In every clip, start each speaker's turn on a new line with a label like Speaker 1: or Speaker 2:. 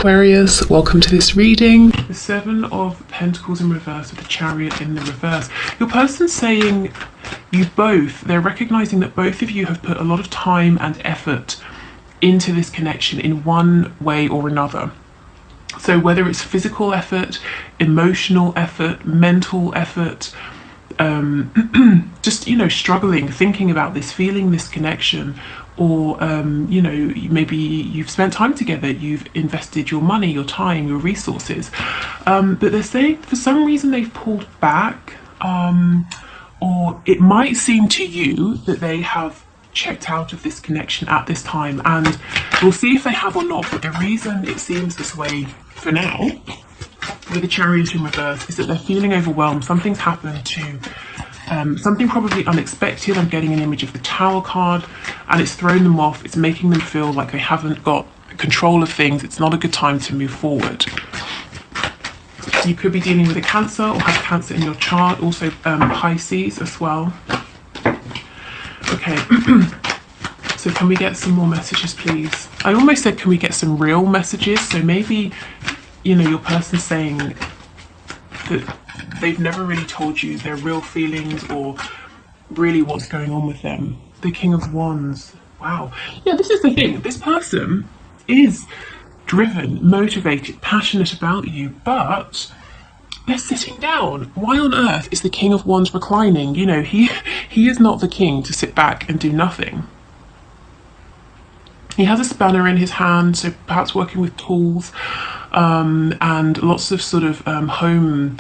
Speaker 1: Aquarius, welcome to this reading. The Seven of Pentacles in reverse with the Chariot in the reverse. Your person's saying they're recognizing that both of you have put a lot of time and effort into this connection in one way or another. So whether it's physical effort, emotional effort, mental effort, just, struggling, thinking about this, feeling this connection, or, maybe you've spent time together, you've invested your money, your time, your resources. But they're saying for some reason they've pulled back, or it might seem to you that they have checked out of this connection at this time, and we'll see if they have or not. But the reason it seems this way for now with the Chariot in reverse is that they're feeling overwhelmed. Something's happened to something probably unexpected. I'm getting an image of the Tower card, and it's thrown them off. It's making them feel like they haven't got control of things. It's not a good time to move forward. You could be dealing with a Cancer or have Cancer in your chart, also Pisces as well. Okay, so can we get some more messages, please? I almost said, can we get some real messages? So maybe, your person's saying that they've never really told you their real feelings or really what's going on with them. The King of Wands. Wow. Yeah, this is the thing. This person is driven, motivated, passionate about you, but they're sitting down. Why on earth is the King of Wands reclining? He is not the king to sit back and do nothing. He has a spanner in his hand, so perhaps working with tools, and lots of sort of home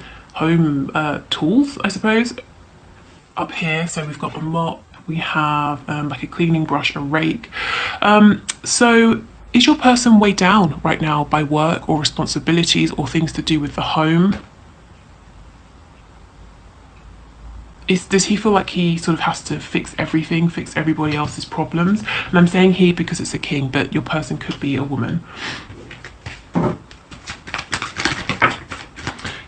Speaker 1: tools, I suppose, up here. So we've got a mop, we have like a cleaning brush, a rake. So is your person weighed down right now by work or responsibilities or things to do with the home? Does he feel like he sort of has to fix everything, fix everybody else's problems? And I'm saying he because it's a king, but your person could be a woman.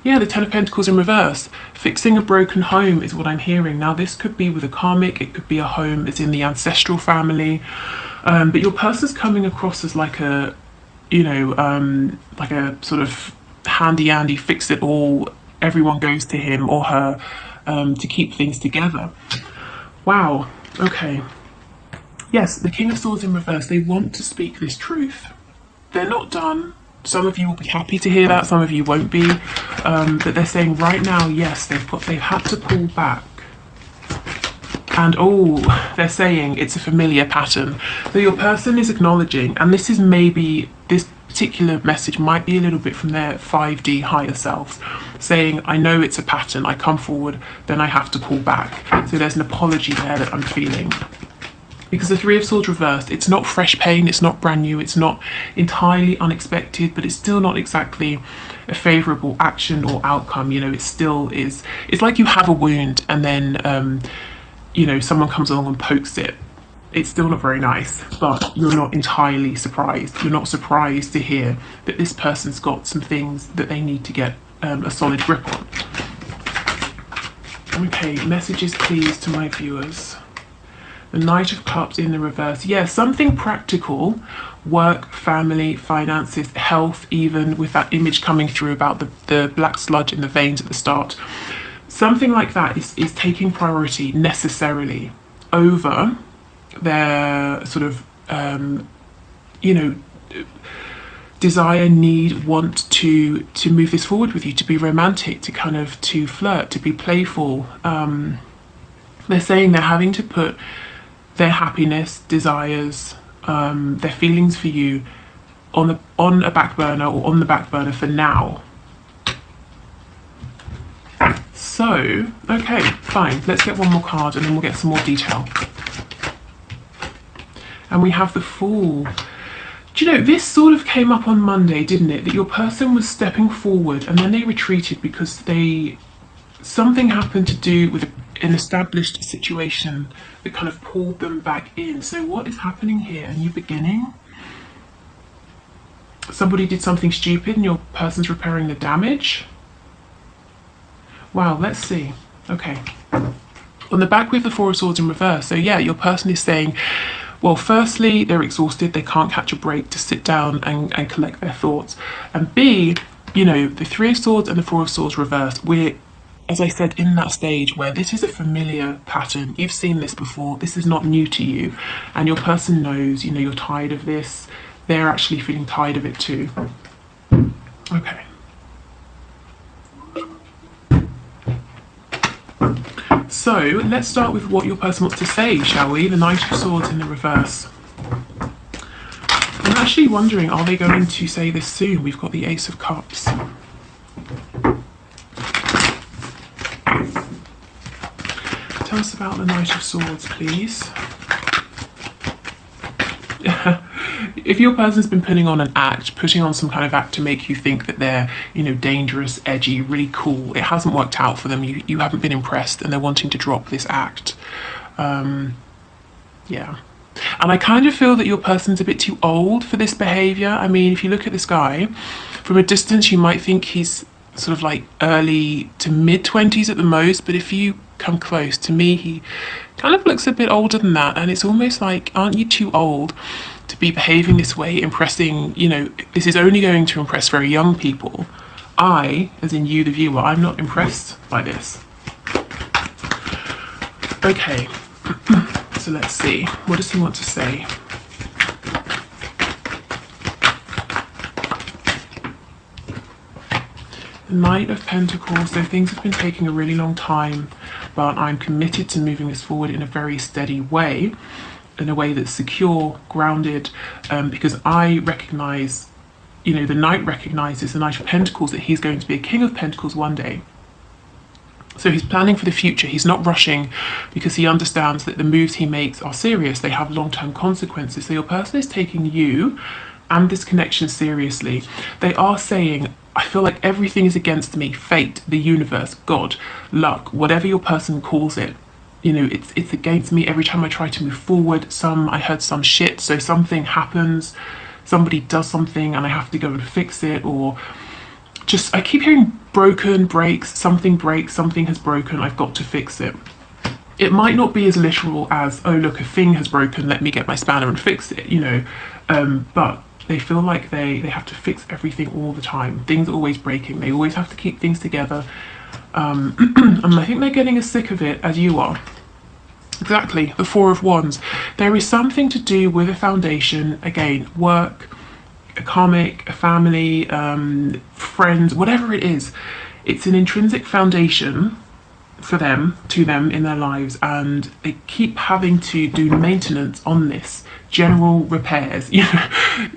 Speaker 1: Yeah, the Ten of Pentacles in reverse. Fixing a broken home is what I'm hearing. Now, this could be with a karmic. It could be a home that's in the ancestral family. But your person's coming across as like a, like a sort of handy-andy, fix-it-all. Everyone goes to him or her to keep things together. Wow. Okay. Yes, the King of Swords in reverse. They want to speak this truth. They're not done. Some of you will be happy to hear that, some of you won't be. But they're saying right now, yes, they've had to pull back. And they're saying it's a familiar pattern. So your person is acknowledging, and this particular message might be a little bit from their 5D higher selves, saying, I know it's a pattern, I come forward, then I have to pull back. So there's an apology there that I'm feeling. Because the Three of Swords reversed, it's not fresh pain, it's not brand new, it's not entirely unexpected, but it's still not exactly a favourable action or outcome. It still is. It's like you have a wound and then, someone comes along and pokes it. It's still not very nice, but you're not entirely surprised. You're not surprised to hear that this person's got some things that they need to get a solid grip on. Okay, messages please to my viewers. The Knight of Cups in the reverse. Yeah, something practical, work, family, finances, health, even with that image coming through about the black sludge in the veins at the start. Something like that is taking priority necessarily over their sort of, desire, need, want to move this forward with you, to be romantic, to flirt, to be playful. They're saying they're having to put their happiness, desires, their feelings for you on a back burner, or on the back burner for now. So, okay, fine. Let's get one more card and then we'll get some more detail. And we have the Fool. Do you know, this sort of came up on Monday, didn't it? That your person was stepping forward and then they retreated because something happened to do with an established situation that kind of pulled them back in. So what is happening here? A new beginning? Somebody did something stupid and your person's repairing the damage? Wow, let's see. Okay. On the back we have the Four of Swords in reverse. So yeah, your person is saying, Well, firstly, they're exhausted. They can't catch a break to sit down and collect their thoughts. And B, you know, the Three of Swords and the Four of Swords reversed. We're, as I said, in that stage where this is a familiar pattern. You've seen this before. This is not new to you. And your person knows, you know, you're tired of this. They're actually feeling tired of it too. Okay. So let's start with what your person wants to say, shall we? The Knight of Swords in the reverse. I'm actually wondering, are they going to say this soon? We've got the Ace of Cups. Tell us about the Knight of Swords, please. If your person's been putting on some kind of act to make you think that they're, you know, dangerous, edgy, really cool, it hasn't worked out for them, you haven't been impressed, and they're wanting to drop this act. Yeah. And I kind of feel that your person's a bit too old for this behaviour. I mean, if you look at this guy, from a distance you might think he's sort of like early to mid-20s at the most, but if you come close, to me he kind of looks a bit older than that, and it's almost like, aren't you too old to be behaving this way, impressing, you know, this is only going to impress very young people. I, as in you the viewer, I'm not impressed by this. Okay, so let's see, what does he want to say? The Knight of Pentacles, so things have been taking a really long time, but I'm committed to moving this forward in a very steady way, in a way that's secure, grounded, because I recognise, you know, the Knight recognises, the Knight of Pentacles, that he's going to be a King of Pentacles one day. So he's planning for the future. He's not rushing because he understands that the moves he makes are serious. They have long-term consequences. So your person is taking you and this connection seriously. They are saying, I feel like everything is against me. Fate, the universe, God, luck, whatever your person calls it. You know, it's against me every time I try to move forward. I heard some shit, so something happens, somebody does something and I have to go and fix it, or just, I keep hearing broken, breaks, something has broken, I've got to fix it. It might not be as literal as, oh look, a thing has broken, let me get my spanner and fix it, you know, but they feel like they have to fix everything all the time. Things are always breaking, they always have to keep things together. And I think they're getting as sick of it as you are. Exactly, the Four of Wands. There is something to do with a foundation, again, work, a karmic, a family, friends, whatever it is. It's an intrinsic foundation for them, to them in their lives, and they keep having to do maintenance on this, general repairs. You know,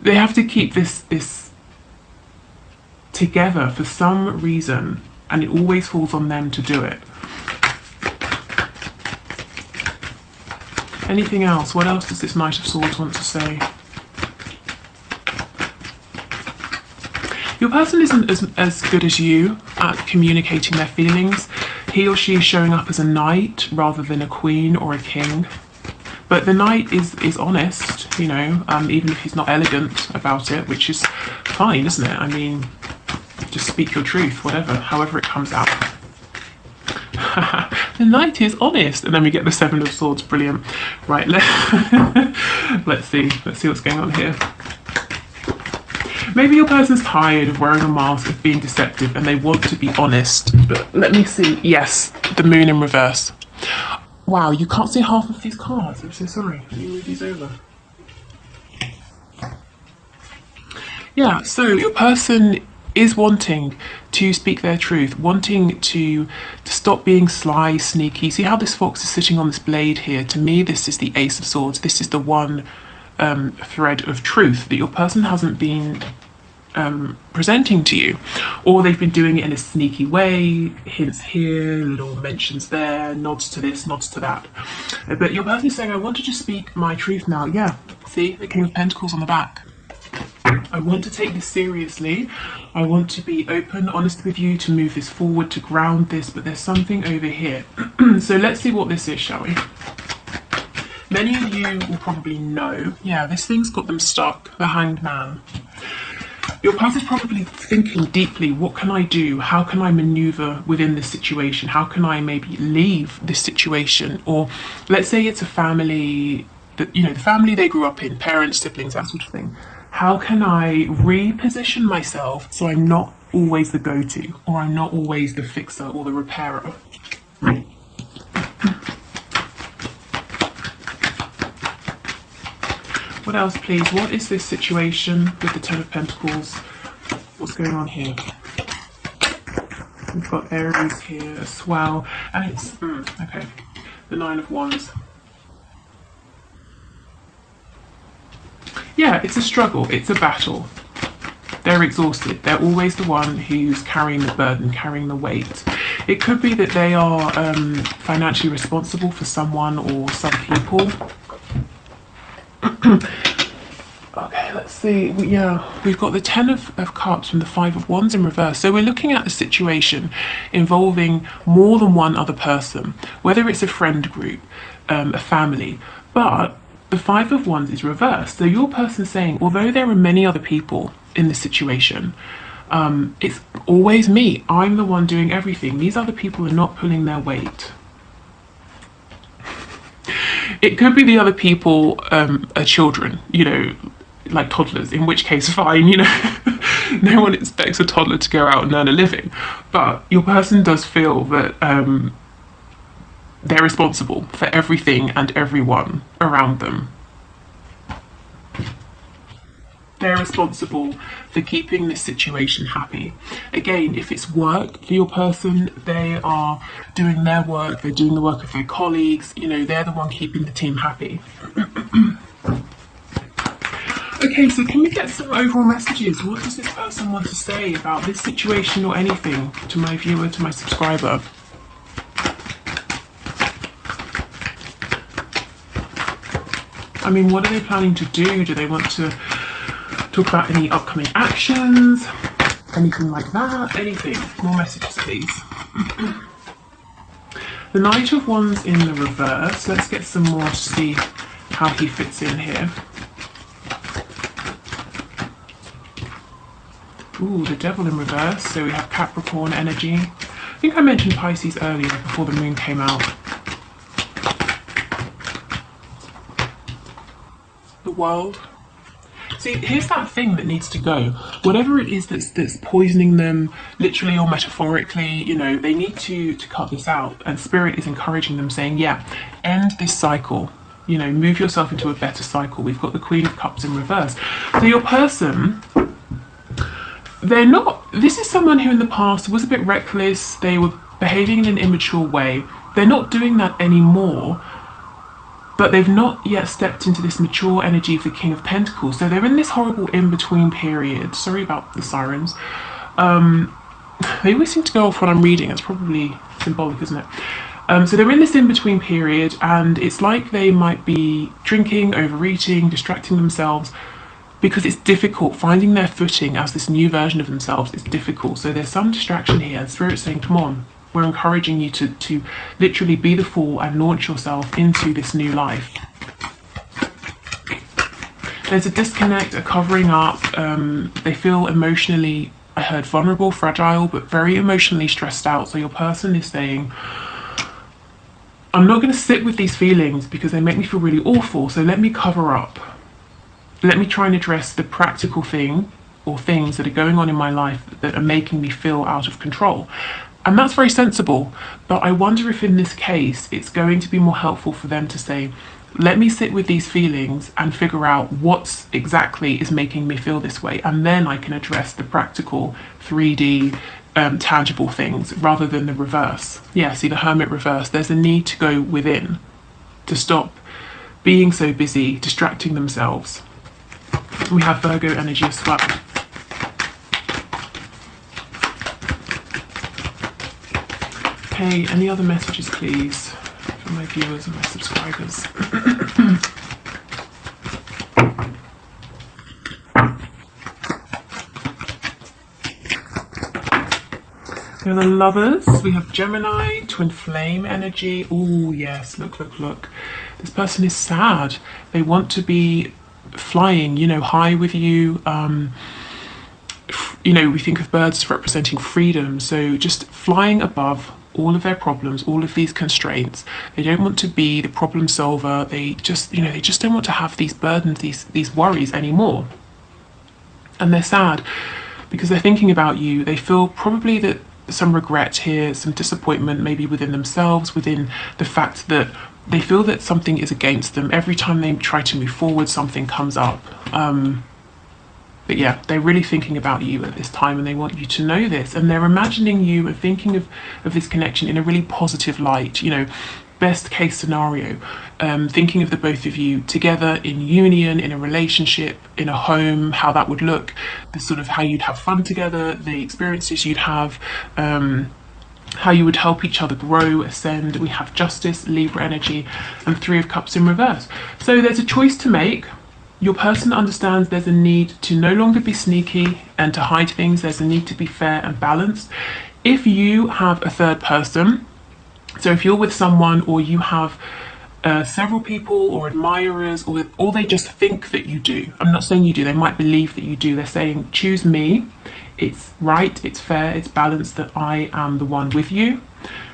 Speaker 1: they have to keep this together for some reason, and it always falls on them to do it. Anything else? What else does this Knight of Swords want to say? Your person isn't as good as you at communicating their feelings. He or she is showing up as a knight rather than a queen or a king. But the knight is honest, you know, even if he's not elegant about it, which is fine, isn't it? I mean, just speak your truth, whatever, however it comes out. The knight is honest, and then we get the Seven of Swords. Brilliant. Right, let's see what's going on here. Maybe your person's tired of wearing a mask, of being deceptive, and they want to be honest. But let me see. Yes, the Moon in reverse. Wow, you can't see half of these cards. I'm so sorry. Let me move these over. Yeah, so your person is wanting to speak their truth, wanting to stop being sly, sneaky. See how this fox is sitting on this blade here? To me, this is the Ace of Swords. This is the one thread of truth that your person hasn't been presenting to you, or they've been doing it in a sneaky way, hints here, little mentions there, nods to this, nods to that. But your person is saying, I want to just speak my truth now. Yeah, see, the King of Pentacles on the back. I want to take this seriously. I want to be open, honest with you, to move this forward, to ground this, but there's something over here. So let's see what this is, shall we? Many of you will probably know, yeah, this thing's got them stuck, the Hanged Man. Your person's probably thinking deeply, what can I do? How can I maneuver within this situation? How can I maybe leave this situation? Or let's say it's a family the family they grew up in, parents, siblings, that sort of thing. How can I reposition myself so I'm not always the go-to, or I'm not always the fixer or the repairer? What else, please? What is this situation with the Ten of Pentacles? What's going on here? We've got Aries here as well, and it's okay. The Nine of Wands. Yeah, it's a struggle. It's a battle. They're exhausted. They're always the one who's carrying the burden, carrying the weight. It could be that they are financially responsible for someone or some people. Okay, let's see. We've got the Ten of Cups and the Five of Wands in reverse. So we're looking at a situation involving more than one other person, whether it's a friend group, a family. But the Five of Wands is reversed. So your person's saying, although there are many other people in this situation, it's always me. I'm the one doing everything. These other people are not pulling their weight. It could be the other people are children, like toddlers, in which case fine, no one expects a toddler to go out and earn a living. But your person does feel that they're responsible for everything and everyone around them. They're responsible for keeping this situation happy. Again, if it's work for your person, they are doing their work, they're doing the work of their colleagues, they're the one keeping the team happy. Okay, so can we get some overall messages? What does this person want to say about this situation or anything to my viewer, to my subscriber? I mean, what are they planning to do? Do they want to talk about any upcoming actions? Anything like that? Anything? More messages, please. The Knight of Wands in the reverse. Let's get some more to see how he fits in here. Ooh, the Devil in reverse. So we have Capricorn energy. I think I mentioned Pisces earlier before the moon came out. The World. See, here's that thing that needs to go. Whatever it is that's poisoning them, literally or metaphorically, they need to cut this out. And Spirit is encouraging them, saying, yeah, end this cycle. Move yourself into a better cycle. We've got the Queen of Cups in reverse. So your person, they're not, this is someone who in the past was a bit reckless. They were behaving in an immature way. They're not doing that anymore. But they've not yet stepped into this mature energy of the King of Pentacles. So they're in this horrible in-between period. Sorry about the sirens. They always seem to go off when I'm reading. It's probably symbolic, isn't it? So they're in this in-between period, and it's like they might be drinking, overeating, distracting themselves, because it's difficult. Finding their footing as this new version of themselves is difficult. So there's some distraction here, and Spirit's saying, come on. We're encouraging you to literally be the fool and launch yourself into this new life. There's a disconnect, a covering up. They feel emotionally, I heard vulnerable, fragile, but very emotionally stressed out. So your person is saying, I'm not going to sit with these feelings because they make me feel really awful. So let me cover up. Let me try and address the practical thing or things that are going on in my life that are making me feel out of control. And that's very sensible, but I wonder if in this case it's going to be more helpful for them to say, let me sit with these feelings and figure out what exactly is making me feel this way, and then I can address the practical 3D tangible things rather than the reverse. Yeah, see the Hermit reverse. There's a need to go within, to stop being so busy, distracting themselves. We have Virgo energy as well. Okay, any other messages, please, for my viewers and my subscribers? We have the Lovers. We have Gemini, Twin Flame energy. Oh, yes, look, look, look. This person is sad. They want to be flying, high with you, you know, we think of birds as representing freedom. So just flying above all of their problems, all of these constraints. They don't want to be the problem solver. They just, you know, they just don't want to have these burdens, these worries anymore. And they're sad because they're thinking about you. They feel probably that some regret here, some disappointment maybe within themselves, within the fact that they feel that something is against them. Every time they try to move forward, something comes up. But yeah, they're really thinking about you at this time, and they want you to know this. And they're imagining you and thinking of this connection in a really positive light, you know, best case scenario, thinking of the both of you together in union, in a relationship, in a home, how that would look, the sort of how you'd have fun together, the experiences you'd have, how you would help each other grow, ascend. We have Justice, Libra energy, and Three of Cups in reverse. So there's a choice to make. Your person understands there's a need to no longer be sneaky and to hide things. There's a need to be fair and balanced. If you have a third person, so if you're with someone or you have several people or admirers, or they just think that you do. I'm not saying you do, they might believe that you do. They're saying, choose me. It's right, it's fair, it's balanced that I am the one with you.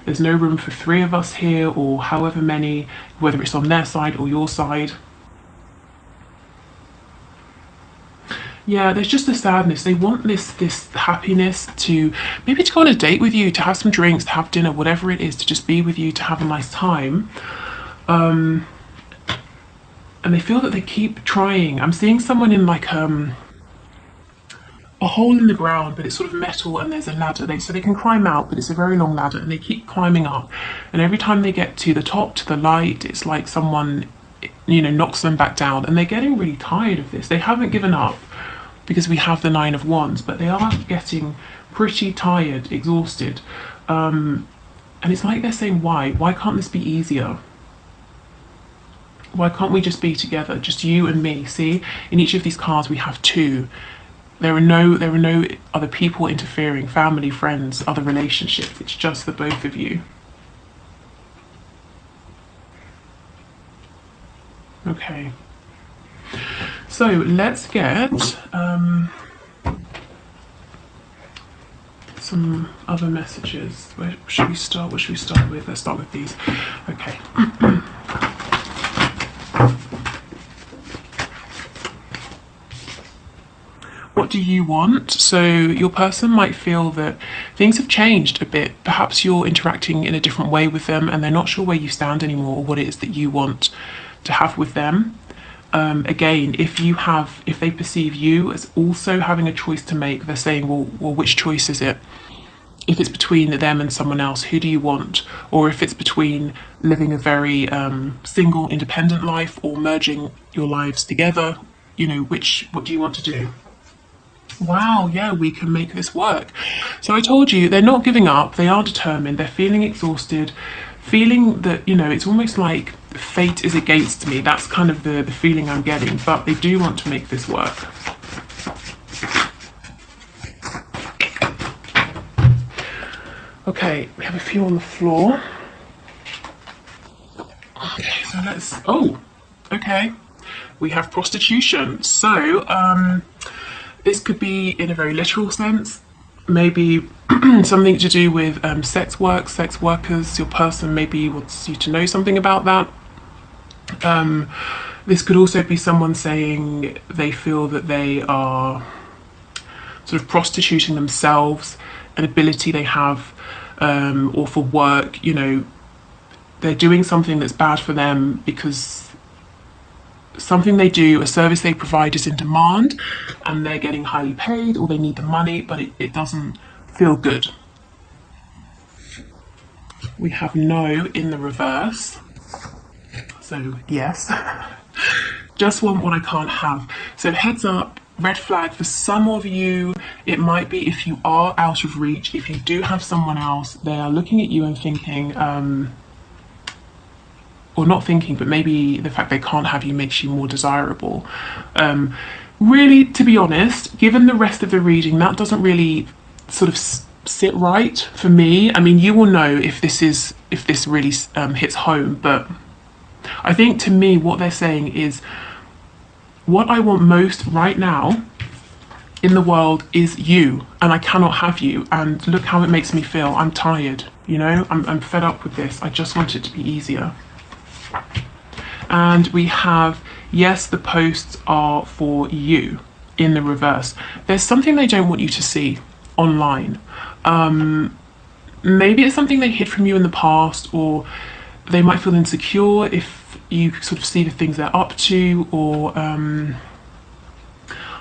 Speaker 1: There's no room for three of us here or however many, whether it's on their side or your side. Yeah, there's just a sadness. They want this happiness to maybe to go on a date with you, to have some drinks, to have dinner, whatever it is, to just be with you, to have a nice time. And they feel that they keep trying. I'm seeing someone in like a hole in the ground, but it's sort of metal, and there's a ladder. So they can climb out, but it's a very long ladder, and they keep climbing up. And every time they get to the top, to the light, it's like someone, you know, knocks them back down, and they're getting really tired of this. They haven't given up, because we have the Nine of Wands, but they are getting pretty tired, exhausted. And it's like they're saying, why can't this be easier? Why can't we just be together, just you and me? See, in each of these cards we have two. There are no other people interfering, family, friends, other relationships. It's just the both of you. Okay. So let's get some other messages. Where should we start? What should we start with? Let's start with these. Okay. What do you want? So your person might feel that things have changed a bit. Perhaps you're interacting in a different way with them, and they're not sure where you stand anymore or what it is that you want to have with them. Again, if they perceive you as also having a choice to make, they're saying, well, which choice is it? If it's between them and someone else, who do you want? Or if it's between living a very single, independent life or merging your lives together, you know, what do you want to do? Wow, yeah, we can make this work. So I told you, they're not giving up, they are determined, they're feeling exhausted, feeling that, you know, it's almost like fate is against me. That's kind of the feeling I'm getting, but they do want to make this work. Okay, we have a few on the floor. Okay, so okay. We have prostitution. So, this could be in a very literal sense, maybe something to do with sex workers. Your person maybe wants you to know something about that. This could also be someone saying they feel that they are sort of prostituting themselves, an ability they have, or for work, you know, they're doing something that's bad for them because something they do, a service they provide is in demand and they're getting highly paid, or they need the money, but it doesn't feel good. We have no in the reverse. So yes, just want what I can't have. So heads up, red flag for some of you. It might be if you are out of reach, if you do have someone else, they are looking at you and thinking, or not thinking, but maybe the fact they can't have you makes you more desirable. Really, to be honest, given the rest of the reading, that doesn't really sort of sit right for me. I mean, you will know if this really hits home, but I think to me what they're saying is what I want most right now in the world is you, and I cannot have you, and look how it makes me feel. I'm tired, you know, I'm fed up with this. I just want it to be easier. And we have, yes, the posts are for you in the reverse. There's something they don't want you to see online. Maybe it's something they hid from you in the past, or they might feel insecure if you sort of see the things they're up to, or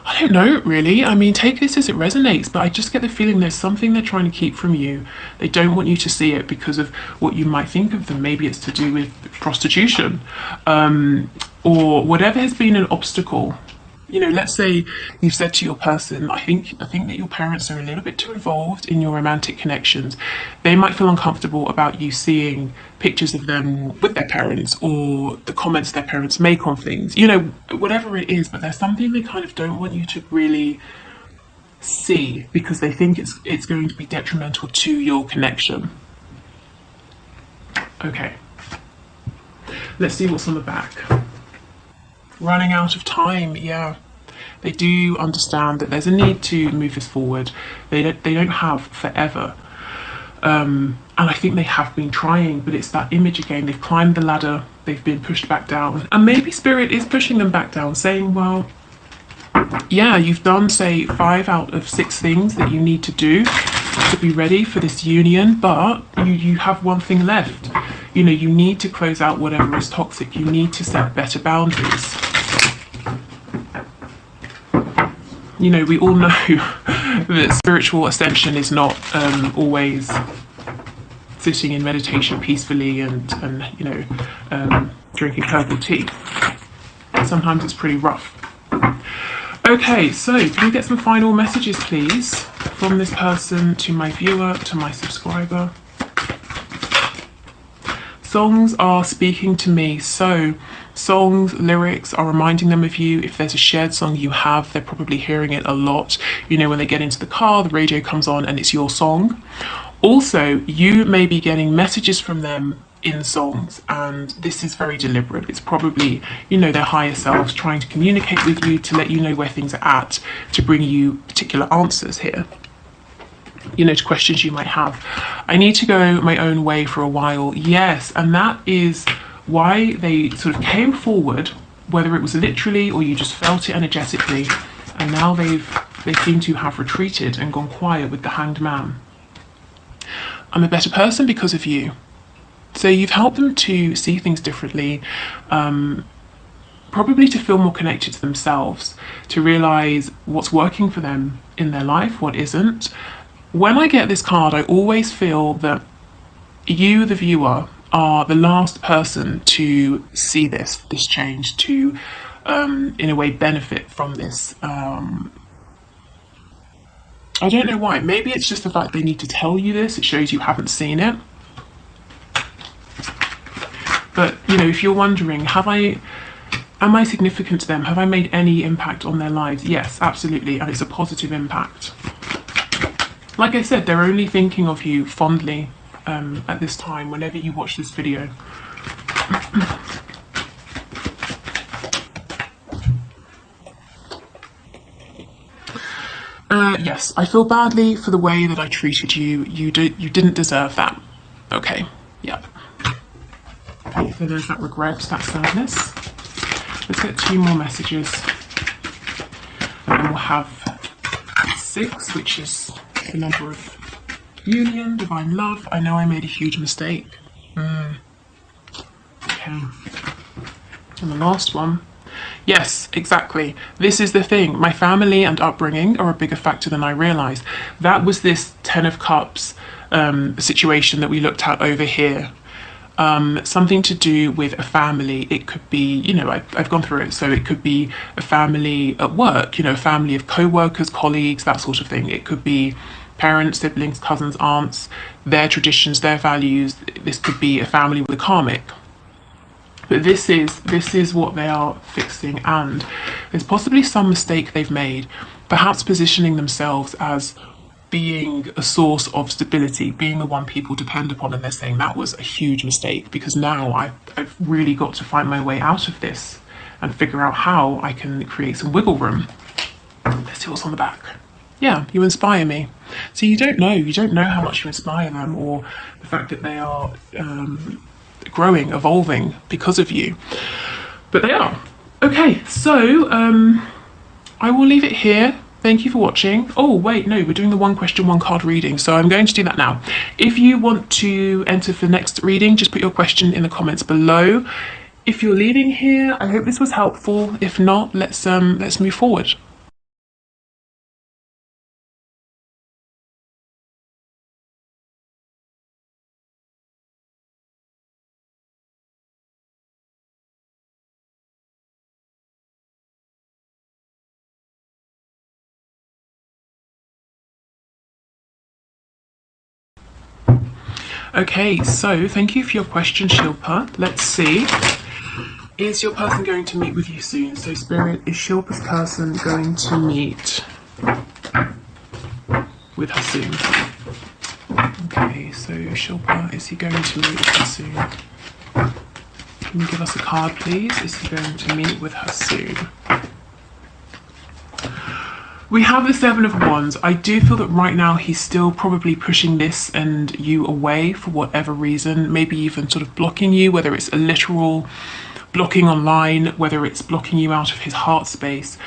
Speaker 1: I don't know really. I mean, take this as it resonates, but I just get the feeling there's something they're trying to keep from you. They don't want you to see it because of what you might think of them. Maybe it's to do with prostitution, or whatever has been an obstacle. You know, let's say you've said to your person, I think that your parents are a little bit too involved in your romantic connections. They might feel uncomfortable about you seeing pictures of them with their parents, or the comments their parents make on things, you know, whatever it is, but there's something they kind of don't want you to really see because they think it's going to be detrimental to your connection. Okay, let's see what's on the back. Running out of time, yeah. They do understand that there's a need to move this forward. They don't have forever. And I think they have been trying, but it's that image again. They've climbed the ladder, they've been pushed back down. And maybe Spirit is pushing them back down, saying, well, yeah, you've done, say, 5 out of 6 things that you need to do to be ready for this union, but you have one thing left. You know, you need to close out whatever is toxic. You need to set better boundaries. You know, we all know that spiritual ascension is not always sitting in meditation peacefully and you know, drinking herbal tea. Sometimes it's pretty rough. Okay, so can we get some final messages, please, from this person to my viewer, to my subscriber? Songs are speaking to me, so songs, lyrics are reminding them of you. If there's a shared song you have, they're probably hearing it a lot. You know, when they get into the car, the radio comes on and it's your song. Also, you may be getting messages from them in songs, and this is very deliberate. It's probably, you know, their higher selves trying to communicate with you to let you know where things are at, to bring you particular answers here, you know, to questions you might have. I need to go my own way for a while. Yes, and that is why they sort of came forward, whether it was literally or you just felt it energetically, and now they seem to have retreated and gone quiet with the Hanged Man. I'm a better person because of you. So you've helped them to see things differently, probably to feel more connected to themselves, to realise what's working for them in their life, what isn't. When I get this card, I always feel that you, the viewer, are the last person to see this change, to, in a way, benefit from this. I don't know why. Maybe it's just the fact they need to tell you this. It shows you haven't seen it. But, you know, if you're wondering, am I significant to them? Have I made any impact on their lives? Yes, absolutely. And it's a positive impact. Like I said, they're only thinking of you fondly at this time, whenever you watch this video. Yes, I feel badly for the way that I treated you. You didn't deserve that. Okay, yep. Okay, so there's that regret, that sadness. Let's get 2 more messages. And then we'll have 6, which is the number of union, divine love. I know I made a huge mistake. Okay. And the last one. Yes, exactly. This is the thing. My family and upbringing are a bigger factor than I realised. That was this 10 of Cups situation that we looked at over here. Something to do with a family. It could be, you know, I've gone through it. So it could be a family at work, you know, a family of co-workers, colleagues, that sort of thing. It could be parents, siblings, cousins, aunts, their traditions, their values. This could be a family with a karmic. But this is what they are fixing, and there's possibly some mistake they've made, perhaps positioning themselves as being a source of stability, being the one people depend upon, and they're saying that was a huge mistake because now I've really got to find my way out of this and figure out how I can create some wiggle room. Let's see what's on the back. Yeah, you inspire me. So you don't know how much you inspire them, or the fact that they are growing, evolving because of you. But they are. Okay, so I will leave it here. Thank you for watching. Oh, wait, no, we're doing the one question, one card reading. So I'm going to do that now. If you want to enter for the next reading, just put your question in the comments below. If you're leaving here, I hope this was helpful. If not, let's move forward. Okay, so thank you for your question, Shilpa. Let's see. Is your person going to meet with you soon? So Spirit, is Shilpa's person going to meet with her soon? Okay, so Shilpa, is he going to meet with her soon? Can you give us a card, please? Is he going to meet with her soon? We have the Seven of Wands. I do feel that right now he's still probably pushing this and you away for whatever reason, maybe even sort of blocking you, whether it's a literal blocking online, whether it's blocking you out of his heart space.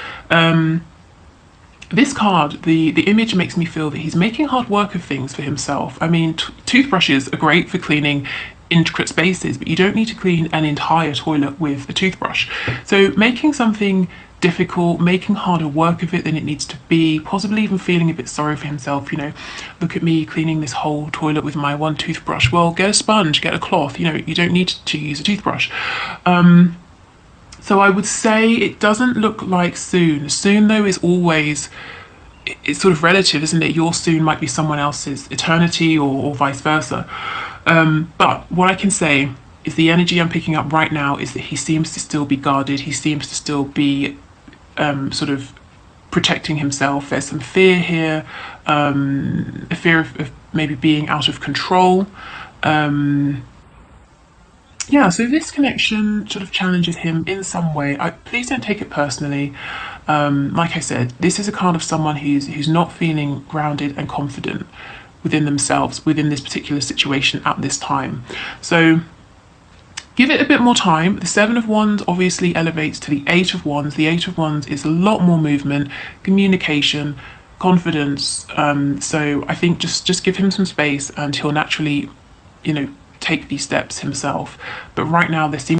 Speaker 1: This card, the image makes me feel that he's making hard work of things for himself. I mean, toothbrushes are great for cleaning intricate spaces, but you don't need to clean an entire toilet with a toothbrush. So making something difficult, making harder work of it than it needs to be, possibly even feeling a bit sorry for himself, you know, look at me cleaning this whole toilet with my one toothbrush. Well, get a sponge, get a cloth, you know, you don't need to use a toothbrush. So I would say it doesn't look like soon. Soon though is always, it's sort of relative, isn't it? Your soon might be someone else's eternity, or vice versa. But what I can say is the energy I'm picking up right now is that he seems to still be guarded. He seems to still be sort of protecting himself. There's some fear here, a fear of maybe being out of control. Yeah, so this connection sort of challenges him in some way. Please don't take it personally. Like I said, this is a card of someone who's not feeling grounded and confident within themselves, within this particular situation at this time. So give it a bit more time. The Seven of Wands obviously elevates to the Eight of Wands. The Eight of Wands is a lot more movement, communication, confidence. So I think just give him some space and he'll naturally, you know, take these steps himself. But right now there seems